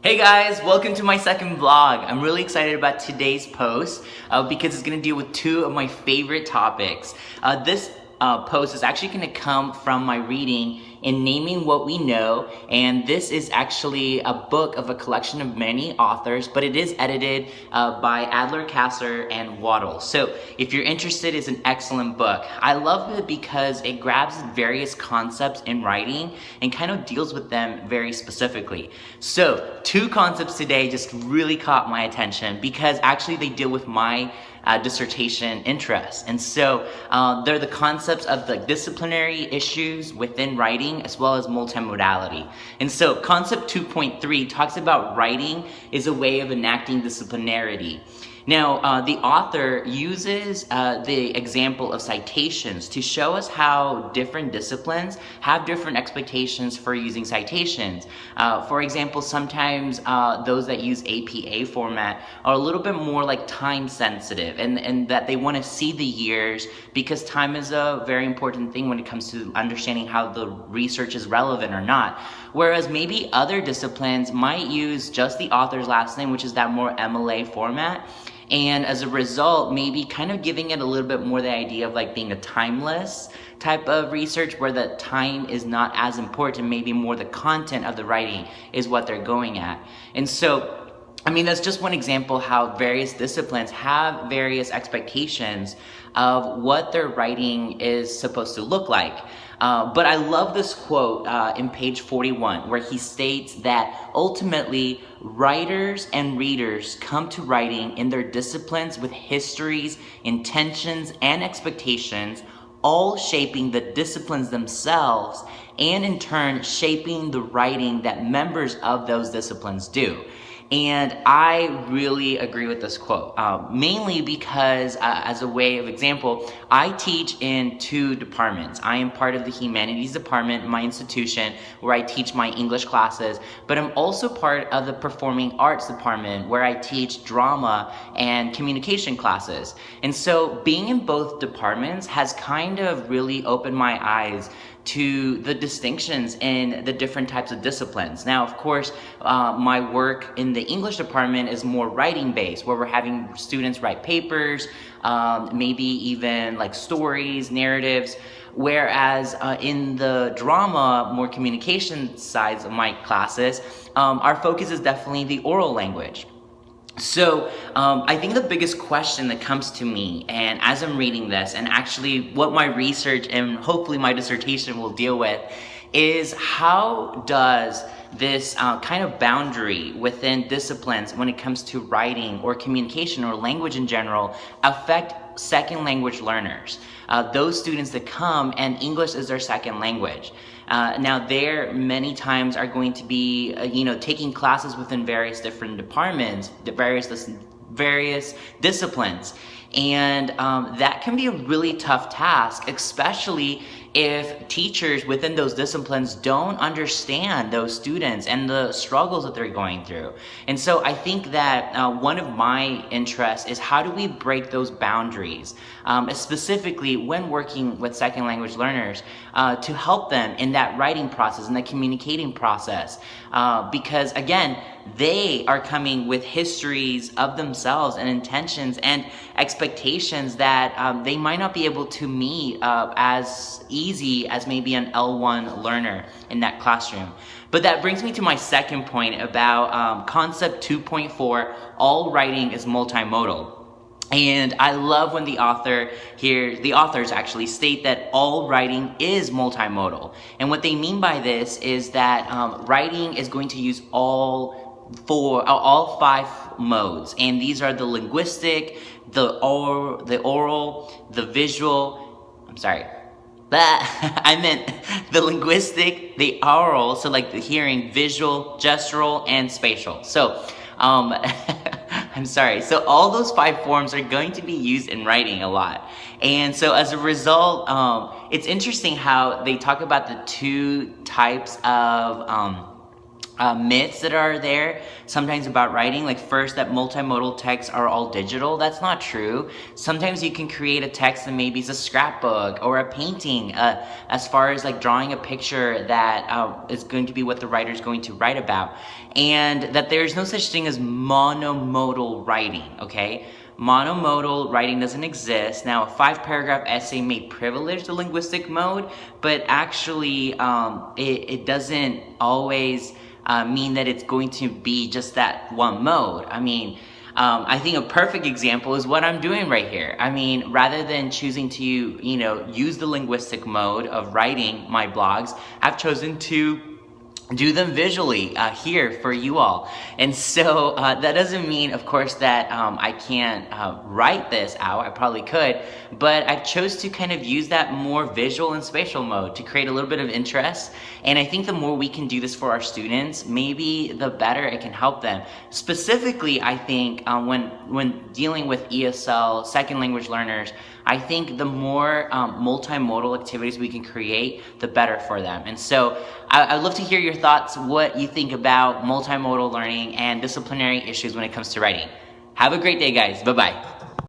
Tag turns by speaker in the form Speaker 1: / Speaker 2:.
Speaker 1: Hey guys, welcome to my second vlog. I'm really excited about today's post because it's going to deal with two of my favorite topics. This post is actually going to come from my reading in Naming What We Know, and this is actually a book of a collection of many authors, but it is edited by Adler, Kasser, and Waddle. So if you're interested, it's an excellent book. I love it because it grabs various concepts in writing and kind of deals with them very specifically. So two concepts today just really caught my attention because actually they deal with my dissertation interests. And so they're the concepts of the disciplinary issues within writing as well as multimodality. And so concept 2.3 talks about writing is a way of enacting disciplinarity. Now, the author uses the example of citations to show us how different disciplines have different expectations for using citations. For example, sometimes those that use APA format are a little bit more like time sensitive and that they want to see the years because time is a very important thing when it comes to understanding how the research is relevant or not. Whereas maybe other disciplines might use just the author's last name, which is that more MLA format. And as a result, maybe kind of giving it a little bit more the idea of like being a timeless type of research where the time is not as important, maybe more the content of the writing is what they're going at. And so, I mean, that's just one example how various disciplines have various expectations of what their writing is supposed to look like. But I love this quote in page 41 where he states that ultimately writers and readers come to writing in their disciplines with histories, intentions, and expectations, all shaping the disciplines themselves and in turn shaping the writing that members of those disciplines do. And I really agree with this quote, mainly because as a way of example, I teach in two departments. I am part of the humanities department in my institution where I teach my English classes, but I'm also part of the performing arts department where I teach drama and communication classes. And so being in both departments has kind of really opened my eyes to the distinctions in the different types of disciplines. Now, of course, my work in the English department is more writing based, where we're having students write papers, maybe even like stories, narratives, whereas in the drama, more communication sides of my classes, our focus is definitely the oral language. So I think the biggest question that comes to me, and as I'm reading this, and actually what my research and hopefully my dissertation will deal with, is how does this kind of boundary within disciplines when it comes to writing or communication or language in general affect second language learners, those students that come and English is their second language. Now, there many times are going to be, taking classes within various different departments, various disciplines. And that can be a really tough task, especially if teachers within those disciplines don't understand those students and the struggles that they're going through. And so I think that one of my interests is how do we break those boundaries, specifically when working with second language learners, to help them in that writing process and that communicating process. Because again, they are coming with histories of themselves and intentions and expectations that they might not be able to meet as easy as maybe an L1 learner in that classroom. But that brings me to my second point about concept 2.4, all writing is multimodal. And I love when the authors actually state that all writing is multimodal. And what they mean by this is that writing is going to use all five modes. And these are the linguistic, the oral, the visual, I meant the linguistic, the oral, so like the hearing, visual, gestural, and spatial. So, I'm sorry. So all those five forms are going to be used in writing a lot. And so as a result, it's interesting how they talk about the two types of myths that are there sometimes about writing. Like, first, that multimodal texts are all digital. That's not true. Sometimes you can create a text that maybe is a scrapbook or a painting, as far as like drawing a picture that is going to be what the writer is going to write about. And that there's no such thing as monomodal writing, okay? Monomodal writing doesn't exist. Now, a 5-paragraph essay may privilege the linguistic mode, but actually it doesn't always mean that it's going to be just that one mode. I mean, I think a perfect example is what I'm doing right here. I mean, rather than choosing to, use the linguistic mode of writing my blogs, I've chosen to do them visually here for you all. And so that doesn't mean, of course, that I can't write this out. I probably could, but I chose to kind of use that more visual and spatial mode to create a little bit of interest. And I think the more we can do this for our students, maybe the better it can help them. Specifically, I think when dealing with ESL, second language learners, I think the more multimodal activities we can create, the better for them. And so I'd love to hear your thoughts, what you think about multimodal learning and disciplinary issues when it comes to writing. Have a great day, guys. Bye-bye.